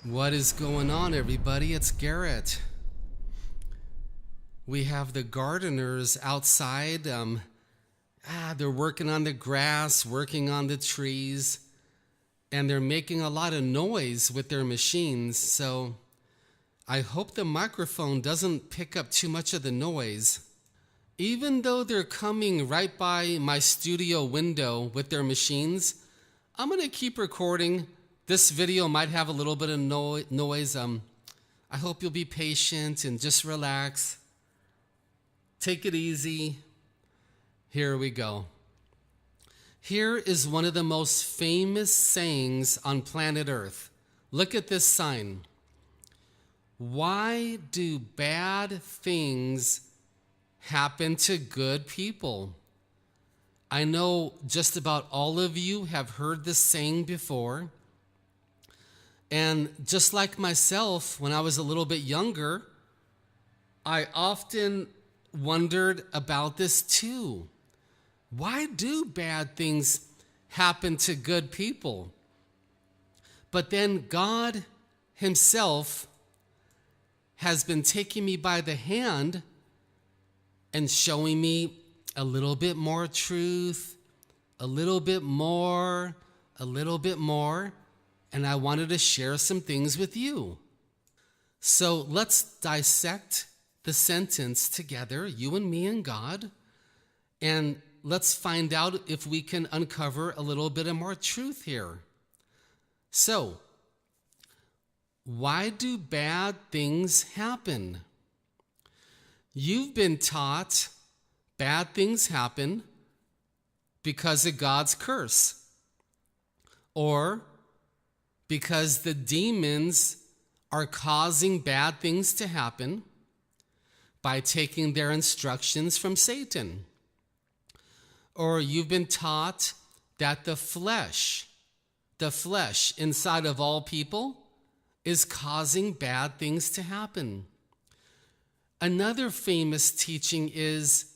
What is going on, everybody? It's Garrett. We have the gardeners outside. They're working on the grass, working on the trees, and they're making a lot of noise with their machines. So I hope the microphone doesn't pick up too much of the noise. Even though they're coming right by my studio window with their machines, I'm going to keep recording. This video might have a little bit of noise. I hope you'll be patient and just relax. Take it easy. Here we go. Here is one of the most famous sayings on planet Earth. Look at this sign. Why do bad things happen to good people? I know just about all of you have heard this saying before. And just like myself, when I was a little bit younger, I often wondered about this too. Why do bad things happen to good people? But then God Himself has been taking me by the hand and showing me a little bit more truth, a little bit more, and I wanted to share some things with you. So let's dissect the sentence together, you and me and God, and let's find out if we can uncover a little bit of more truth here. So, why do bad things happen? You've been taught bad things happen because of God's curse, or because the demons are causing bad things to happen by taking their instructions from Satan. Or you've been taught that the flesh inside of all people is causing bad things to happen. Another famous teaching is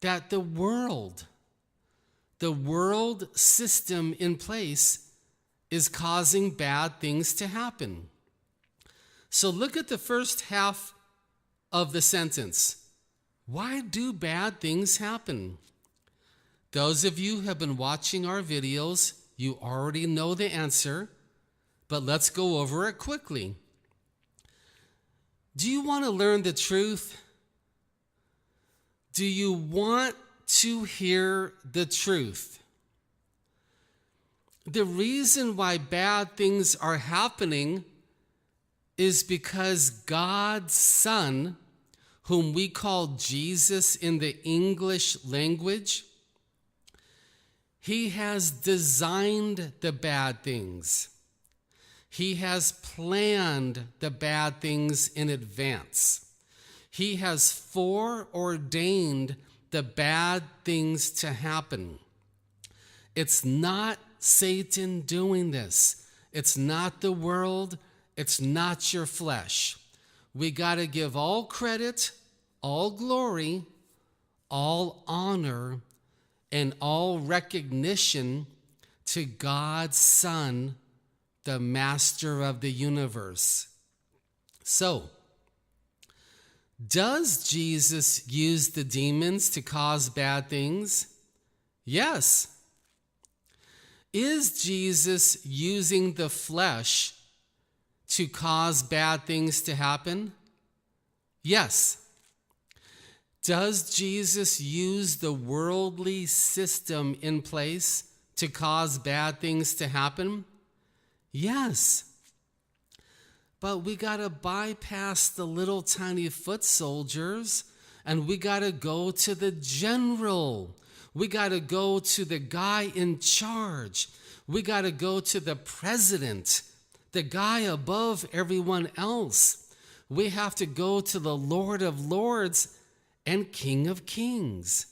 that the world system in place is causing bad things to happen. So look at the first half of the sentence. Why do bad things happen? Those of you who have been watching our videos, you already know the answer, but let's go over it quickly. Do you want to learn the truth? Do you want to hear the truth? The reason why bad things are happening is because God's Son, whom we call Jesus in the English language, He has designed the bad things. He has planned the bad things in advance. He has foreordained the bad things to happen. It's not Satan doing this. It's not the world. It's not your flesh. We got to give all credit, all glory, all honor, and all recognition to God's Son, the Master of the universe. So, does Jesus use the demons to cause bad things? Yes. Is Jesus using the flesh to cause bad things to happen? Yes. Does Jesus use the worldly system in place to cause bad things to happen? Yes. But we got to bypass the little tiny foot soldiers, and we got to go to the general. We got to go to the guy in charge. We got to go to the president, the guy above everyone else. We have to go to the Lord of Lords and King of Kings.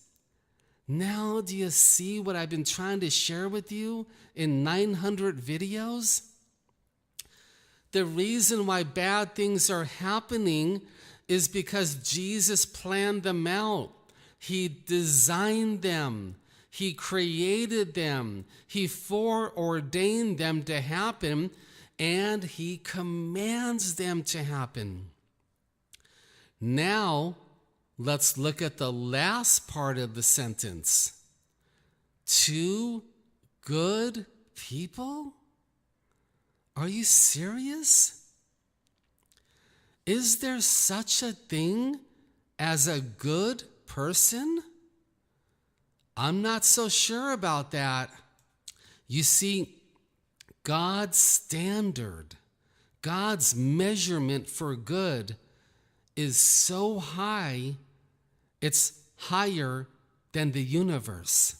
Now, do you see what I've been trying to share with you in 900 videos? The reason why bad things are happening is because Jesus planned them out. He designed them. He created them. He foreordained them to happen. and he commands them to happen. Now, let's look at the last part of the sentence. 2 good people? Are you serious? Is there such a thing as a good person? I'm not so sure about that. You see, God's standard, God's measurement for good is so high, it's higher than the universe.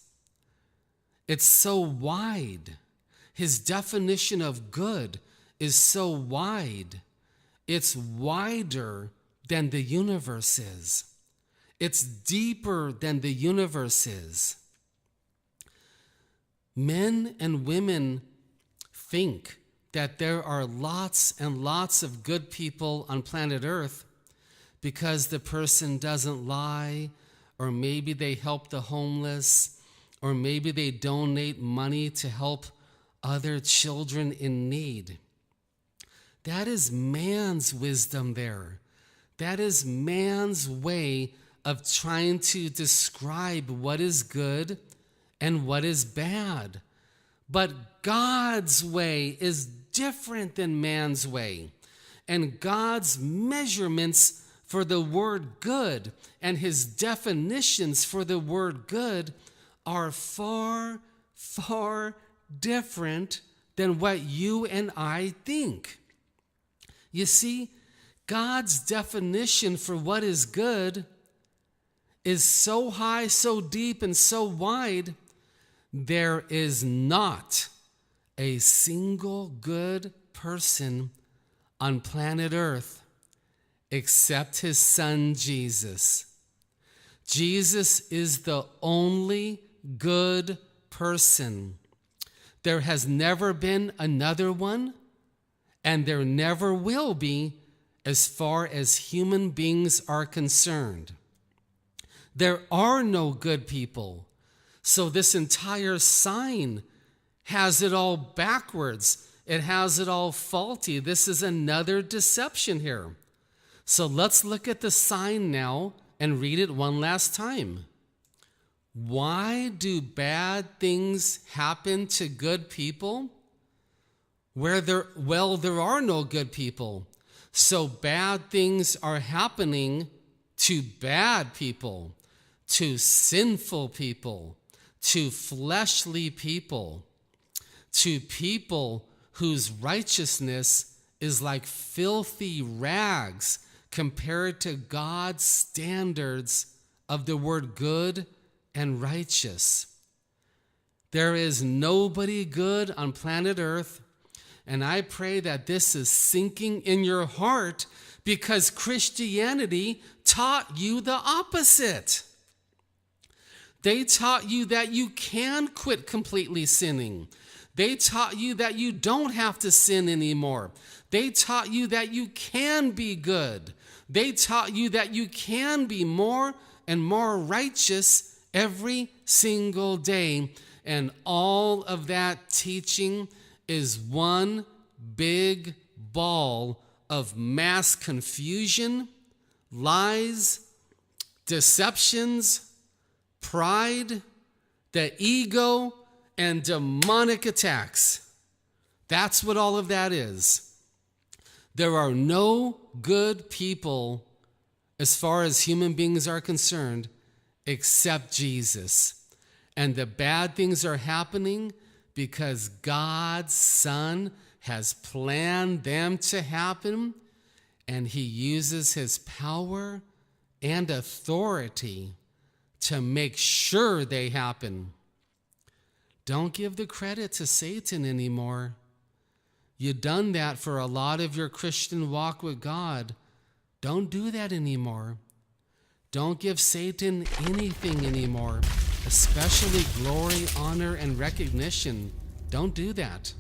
It's so wide. His definition of good is so wide. It's wider than the universe is. It's deeper than the universe is. Men and women think that there are lots and lots of good people on planet Earth because the person doesn't lie, or maybe they help the homeless, or maybe they donate money to help other children in need. That is man's wisdom there. That is man's way of trying to describe what is good and what is bad. But God's way is different than man's way. And God's measurements for the word good and his definitions for the word good are far, far different than what you and I think. You see, God's definition for what is good is so high, so deep, and so wide, there is not a single good person on planet Earth except his son Jesus. Jesus is the only good person. There has never been another one, and there never will be as far as human beings are concerned. There are no good people. So this entire sign has it all backwards. It has it all faulty. This is another deception here. So let's look at the sign now and read it one last time. Why do bad things happen to good people? There are no good people. So bad things are happening to bad people, to sinful people, to fleshly people, to people whose righteousness is like filthy rags compared to God's standards of the word good and righteous. There is nobody good on planet Earth, and I pray that this is sinking in your heart because Christianity taught you the opposite. They taught you that you can quit completely sinning. They taught you that you don't have to sin anymore. They taught you that you can be good. They taught you that you can be more and more righteous every single day. And all of that teaching is one big ball of mass confusion, lies, deceptions, pride, the ego, and demonic attacks. That's what all of that is. There are no good people as far as human beings are concerned except Jesus. And the bad things are happening because God's Son has planned them to happen, and he uses his power and authority to make sure they happen. Don't give the credit to Satan anymore. You've done that for a lot of your Christian walk with God. Don't do that anymore. Don't give Satan anything anymore, especially glory, honor, and recognition. Don't do that.